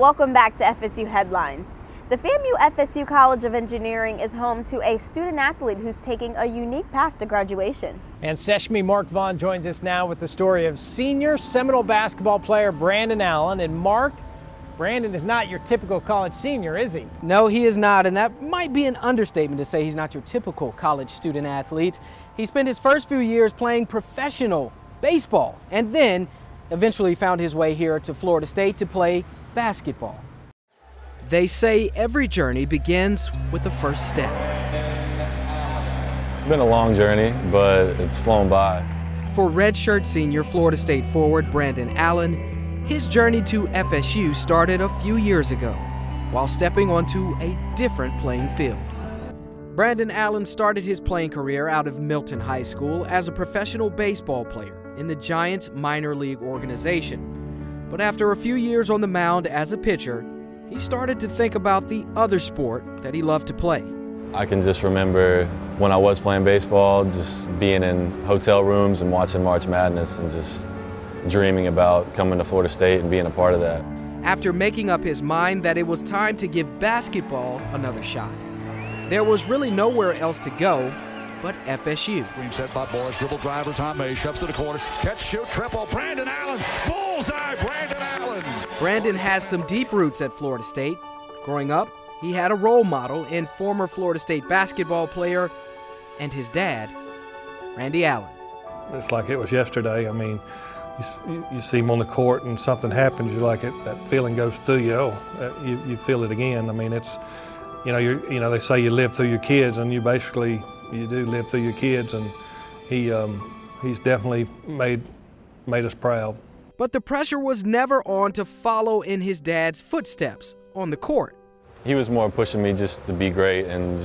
Welcome back to FSU Headlines. The FAMU FSU College of Engineering is home to a student athlete who's taking a unique path to graduation. And Seshmi Mark Vaughn joins us now with the story of senior Seminole basketball player Brandon Allen. And Mark, Brandon is not your typical college senior, is he? No, he is not, and that might be an understatement to say he's not your typical college student athlete. He spent his first few years playing professional baseball and then eventually found his way here to Florida State to play basketball. They say every journey begins with the first step. It's been a long journey, but it's flown by. For Redshirt senior Florida State forward Brandon Allen, his journey to FSU started a few years ago while stepping onto a different playing field. Brandon Allen started his playing career out of Milton High School as a professional baseball player in the Giants minor league organization. But after a few years on the mound as a pitcher, he started to think about the other sport that he loved to play. I can just remember when I was playing baseball, just being in hotel rooms and watching March Madness and just dreaming about coming to Florida State and being a part of that. After making up his mind that it was time to give basketball another shot, there was really nowhere else to go but FSU. Screen set by Boris, dribble driver, Tom May, shoves to the corner, catch, shoot, triple, Brandon Allen, bullseye, Brandon Allen! Brandon has some deep roots at Florida State. Growing up, he had a role model in former Florida State basketball player and his dad, Randy Allen. It's like it was yesterday. I mean, you see him on the court and something happens, you're like, that feeling goes through you. You feel it again. I mean, it's, they say you live through your kids, and you do live through your kids, and he's definitely made us proud. But the pressure was never on to follow in his dad's footsteps on the court. He was more pushing me just to be great, and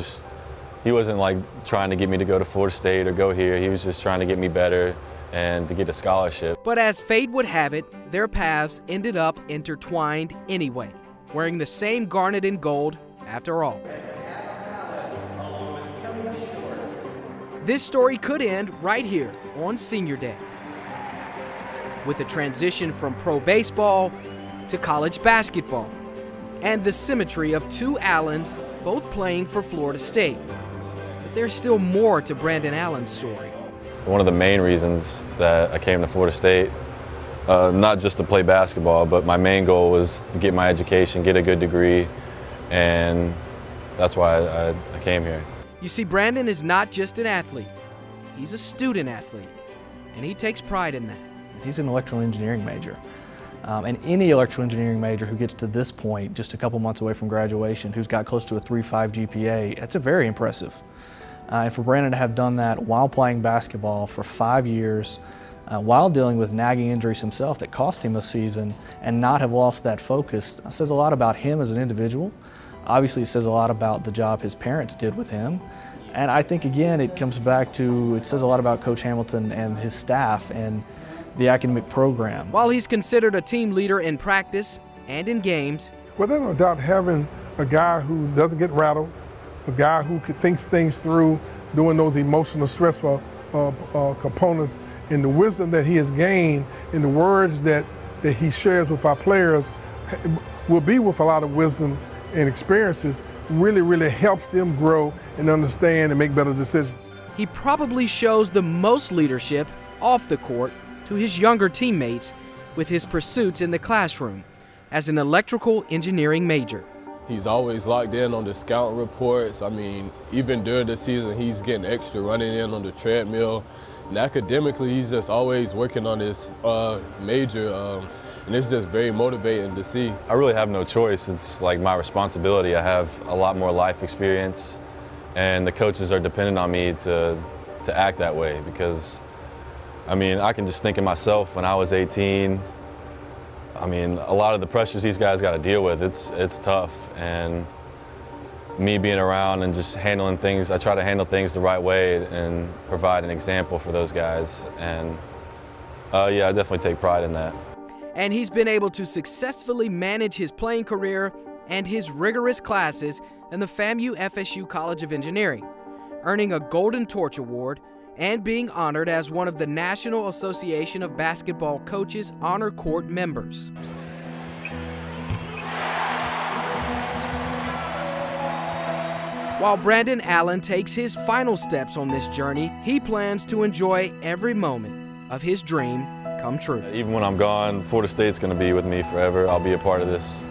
he wasn't like trying to get me to go to Florida State or go here. He was just trying to get me better and to get a scholarship. But as fate would have it, their paths ended up intertwined anyway, wearing the same garnet and gold after all. This story could end right here on Senior Day, with a transition from pro baseball to college basketball, and the symmetry of two Allens both playing for Florida State. But there's still more to Brandon Allen's story. One of the main reasons that I came to Florida State, not just to play basketball, but my main goal was to get my education, get a good degree, and that's why I came here. You see, Brandon is not just an athlete, he's a student athlete, and he takes pride in that. He's an electrical engineering major. And any electrical engineering major who gets to this point, just a couple months away from graduation, who's got close to a 3.5 GPA, that's very impressive. And for Brandon to have done that while playing basketball for 5 years, while dealing with nagging injuries himself that cost him a season, and not have lost that focus, says a lot about him as an individual. Obviously, it says a lot about the job his parents did with him. And I think, again, it comes back to, it says a lot about Coach Hamilton and his staff and the academic program. While he's considered a team leader in practice and in games, well, there's no doubt having a guy who doesn't get rattled, a guy who thinks things through, doing those emotional, stressful components, and the wisdom that he has gained in the words that he shares with our players will be with a lot of wisdom and experiences, really helps them grow and understand and make better decisions. He probably shows the most leadership off the court to his younger teammates with his pursuits in the classroom as an electrical engineering major. He's always locked in on the scout reports. I mean, even during the season, he's getting extra running in on the treadmill. And academically, he's just always working on his major, and it's just very motivating to see. I really have no choice. It's like my responsibility. I have a lot more life experience, and the coaches are dependent on me to act that way, because I mean, I can just think of myself when I was 18. I mean, a lot of the pressures these guys got to deal with, it's tough. And me being around and just handling things, I try to handle things the right way and provide an example for those guys. And yeah, I definitely take pride in that. And he's been able to successfully manage his playing career and his rigorous classes in the FAMU FSU College of Engineering, earning a Golden Torch Award and being honored as one of the National Association of Basketball Coaches Honor Court members. While Brandon Allen takes his final steps on this journey, he plans to enjoy every moment of his dream come true. Even when I'm gone, Florida State's going to be with me forever. I'll be a part of this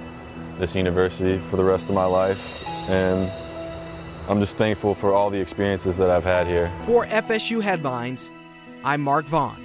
university for the rest of my life, and I'm just thankful for all the experiences that I've had here. For FSU Headlines, I'm Mark Vaughn.